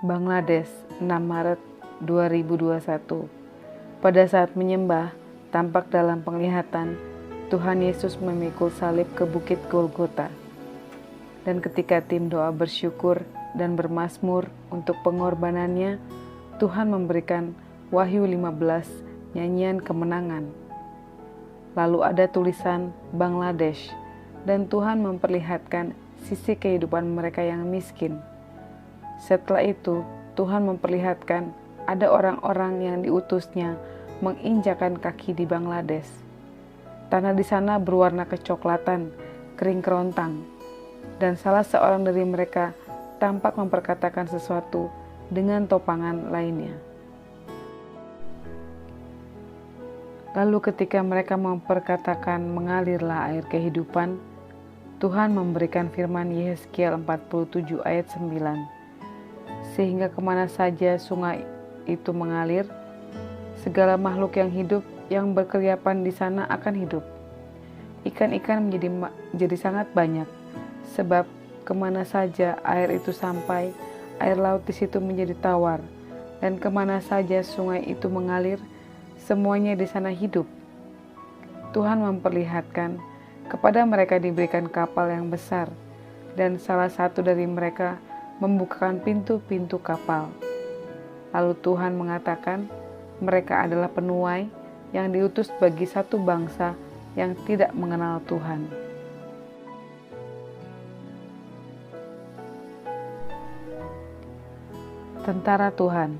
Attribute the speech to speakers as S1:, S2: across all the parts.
S1: Bangladesh, 6 Maret 2021. Pada saat menyembah, tampak dalam penglihatan Tuhan Yesus memikul salib ke Bukit Golgota. Dan ketika tim doa bersyukur dan bermazmur untuk pengorbanannya, Tuhan memberikan Wahyu 15, nyanyian kemenangan. Lalu ada tulisan Bangladesh, dan Tuhan memperlihatkan sisi kehidupan mereka yang miskin. Setelah itu, Tuhan memperlihatkan ada orang-orang yang diutusnya menginjakan kaki di Bangladesh. Tanah di sana berwarna kecoklatan, kering kerontang, dan salah seorang dari mereka tampak memperkatakan sesuatu dengan topangan lainnya. Lalu ketika mereka memperkatakan mengalirlah air kehidupan, Tuhan memberikan firman Yehezkiel 47 ayat 9. Sehingga kemana saja sungai itu mengalir, segala makhluk yang hidup yang berkeriapan di sana akan hidup. Ikan-ikan menjadi sangat banyak, sebab kemana saja air itu sampai, air laut di situ menjadi tawar, dan kemana saja sungai itu mengalir, semuanya di sana hidup. Tuhan memperlihatkan kepada mereka diberikan kapal yang besar, dan salah satu dari mereka membukakan pintu-pintu kapal. Lalu Tuhan mengatakan mereka adalah penuai yang diutus bagi satu bangsa yang tidak mengenal Tuhan. Tentara Tuhan.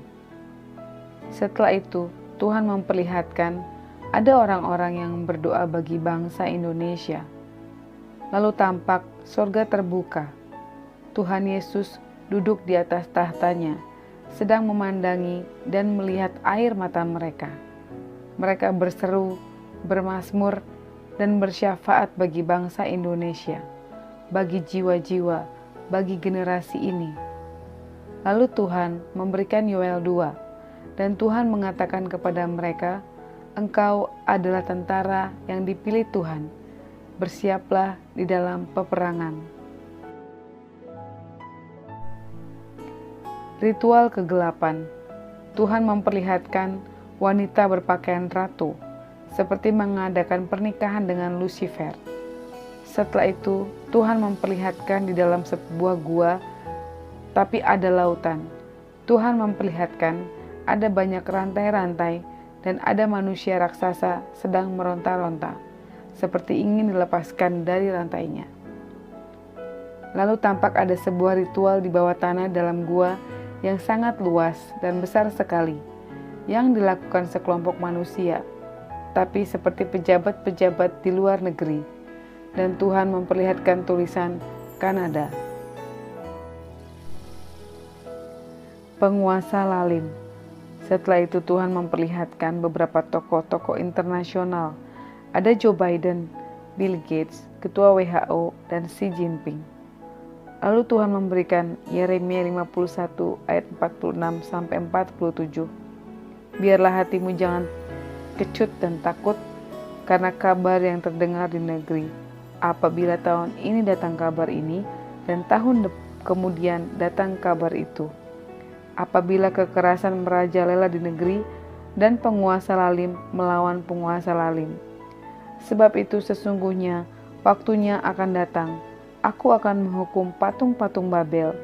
S1: Setelah itu, Tuhan memperlihatkan ada orang-orang yang berdoa bagi bangsa Indonesia. Lalu tampak surga terbuka. Tuhan Yesus duduk di atas tahtanya, sedang memandangi dan melihat air mata mereka. Mereka berseru, bermazmur, dan bersyafaat bagi bangsa Indonesia, bagi jiwa-jiwa, bagi generasi ini. Lalu Tuhan memberikan Yoel 2, dan Tuhan mengatakan kepada mereka, engkau adalah tentara yang dipilih Tuhan, bersiaplah di dalam peperangan. Ritual kegelapan. Tuhan memperlihatkan wanita berpakaian ratu, seperti mengadakan pernikahan dengan Lucifer. Setelah itu, Tuhan memperlihatkan di dalam sebuah gua, tapi ada lautan. Tuhan memperlihatkan ada banyak rantai-rantai dan ada manusia raksasa sedang meronta-ronta, seperti ingin dilepaskan dari rantainya. Lalu tampak ada sebuah ritual di bawah tanah dalam gua yang sangat luas dan besar sekali, yang dilakukan sekelompok manusia, tapi seperti pejabat-pejabat di luar negeri. Dan Tuhan memperlihatkan tulisan Kanada. Penguasa lalim. Setelah itu Tuhan memperlihatkan beberapa tokoh-tokoh internasional. Ada Joe Biden, Bill Gates, Ketua WHO, dan Xi Jinping. Lalu Tuhan memberikan Yeremia 51 ayat 46 sampai 47. Biarlah hatimu jangan kecut dan takut karena kabar yang terdengar di negeri. Apabila tahun ini datang kabar ini dan tahun kemudian datang kabar itu. Apabila kekerasan merajalela di negeri dan penguasa lalim melawan penguasa lalim. Sebab itu sesungguhnya waktunya akan datang. Aku akan menghukum patung-patung Babel.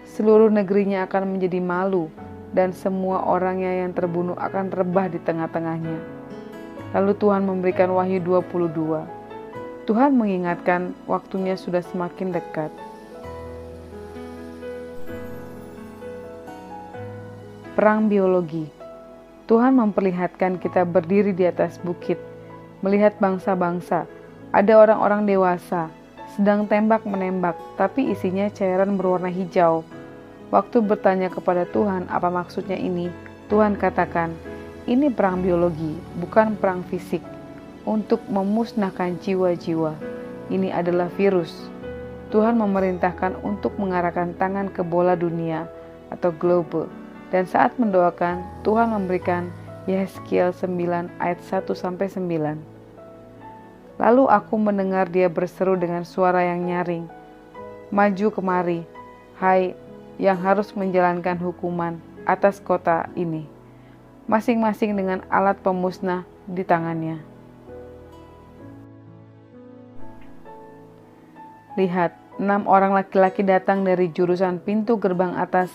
S1: Seluruh negerinya akan menjadi malu dan semua orangnya yang terbunuh akan rebah di tengah-tengahnya. Lalu Tuhan memberikan Wahyu 22. Tuhan mengingatkan waktunya sudah semakin dekat. Perang biologi. Tuhan memperlihatkan kita berdiri di atas bukit, melihat bangsa-bangsa. Ada orang-orang dewasa sedang tembak-menembak, tapi isinya cairan berwarna hijau. Waktu bertanya kepada Tuhan apa maksudnya ini, Tuhan katakan, ini perang biologi, bukan perang fisik, untuk memusnahkan jiwa-jiwa. Ini adalah virus. Tuhan memerintahkan untuk mengarahkan tangan ke bola dunia atau globe, dan saat mendoakan, Tuhan memberikan Yehezkiel 9 ayat 1-9. Lalu aku mendengar dia berseru dengan suara yang nyaring, maju kemari, hai yang harus menjalankan hukuman atas kota ini, masing-masing dengan alat pemusnah di tangannya. Lihat, 6 orang laki-laki datang dari jurusan pintu gerbang atas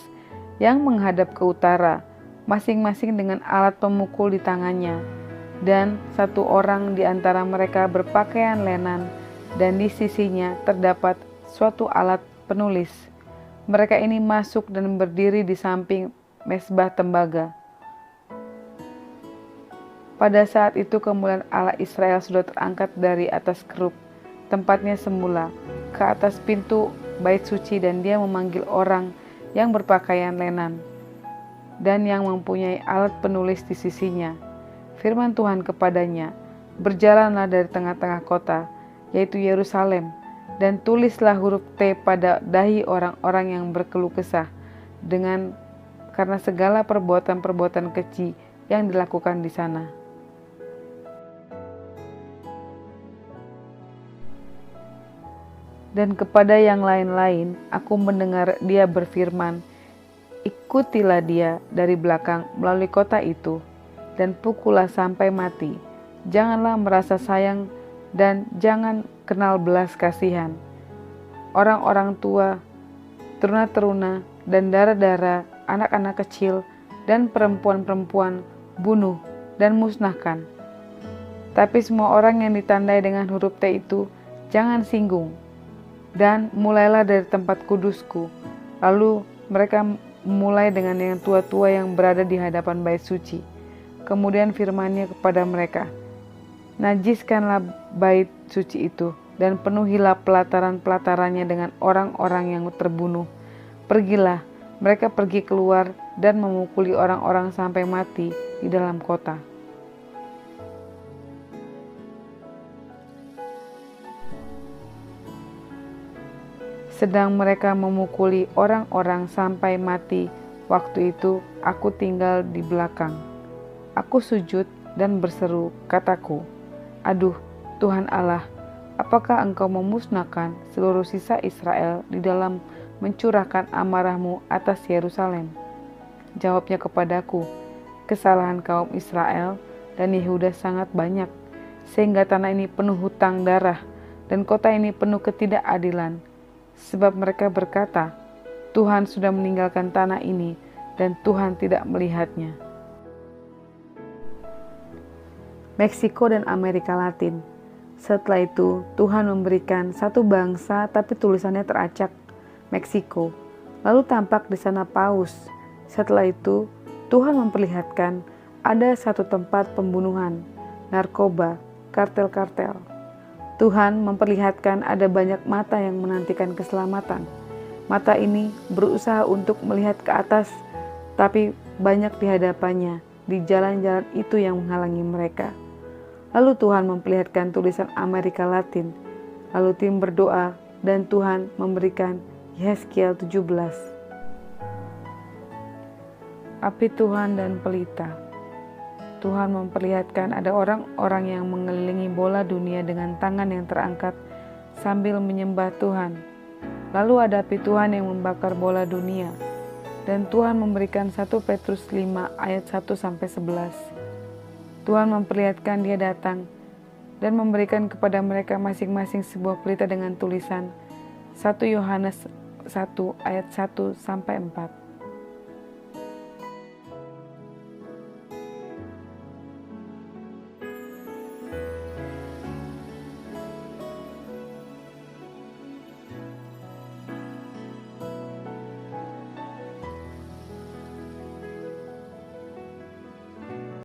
S1: yang menghadap ke utara, masing-masing dengan alat pemukul di tangannya, dan 1 orang di antara mereka berpakaian lenan, dan di sisinya terdapat suatu alat penulis. Mereka ini masuk dan berdiri di samping mezbah tembaga. Pada saat itu kemuliaan Allah Israel sudah terangkat dari atas kerub tempatnya semula ke atas pintu bait suci, dan dia memanggil orang yang berpakaian lenan dan yang mempunyai alat penulis di sisinya. Firman Tuhan kepadanya, "Berjalanlah dari tengah-tengah kota, yaitu Yerusalem, dan tulislah huruf T pada dahi orang-orang yang berkeluh kesah karena segala perbuatan-perbuatan keji yang dilakukan di sana." Dan kepada yang lain-lain, aku mendengar dia berfirman, "Ikutilah dia dari belakang melalui kota itu, dan pukullah sampai mati. Janganlah merasa sayang dan jangan kenal belas kasihan. Orang-orang tua, teruna-teruna, dan dara-dara, anak-anak kecil, dan perempuan-perempuan, bunuh dan musnahkan. Tapi semua orang yang ditandai dengan huruf T itu, jangan singgung. Dan mulailah dari tempat kudusku." Lalu mereka mulai dengan yang tua-tua yang berada di hadapan bait suci. Kemudian firman-Nya kepada mereka, "Najiskanlah bait suci itu, dan penuhilah pelataran-pelatarannya dengan orang-orang yang terbunuh. Pergilah." Mereka pergi keluar dan memukuli orang-orang sampai mati di dalam kota. Sedang mereka memukuli orang-orang sampai mati, waktu itu aku tinggal di belakang. Aku sujud dan berseru, kataku, "Aduh, Tuhan Allah, apakah Engkau memusnahkan seluruh sisa Israel di dalam mencurahkan amarah-Mu atas Yerusalem?" Jawabnya kepadaku, "Kesalahan kaum Israel dan Yehuda sangat banyak, sehingga tanah ini penuh hutang darah, dan kota ini penuh ketidakadilan. Sebab mereka berkata, Tuhan sudah meninggalkan tanah ini, dan Tuhan tidak melihatnya." Meksiko dan Amerika Latin. Setelah itu, Tuhan memberikan satu bangsa, tapi tulisannya teracak, Meksiko. Lalu tampak di sana paus. Setelah itu, Tuhan memperlihatkan ada satu tempat pembunuhan, narkoba, kartel-kartel. Tuhan memperlihatkan ada banyak mata yang menantikan keselamatan. Mata ini berusaha untuk melihat ke atas, tapi banyak di hadapannya, di jalan-jalan itu yang menghalangi mereka. Lalu Tuhan memperlihatkan tulisan Amerika Latin. Lalu tim berdoa, dan Tuhan memberikan Yehezkiel 17. Api Tuhan dan pelita. Tuhan memperlihatkan ada orang-orang yang mengelilingi bola dunia dengan tangan yang terangkat sambil menyembah Tuhan. Lalu ada api Tuhan yang membakar bola dunia. Dan Tuhan memberikan 1 Petrus 5 ayat 1-11. Tuhan memperlihatkan dia datang dan memberikan kepada mereka masing-masing sebuah pelita dengan tulisan 1 Yohanes 1 ayat 1-4.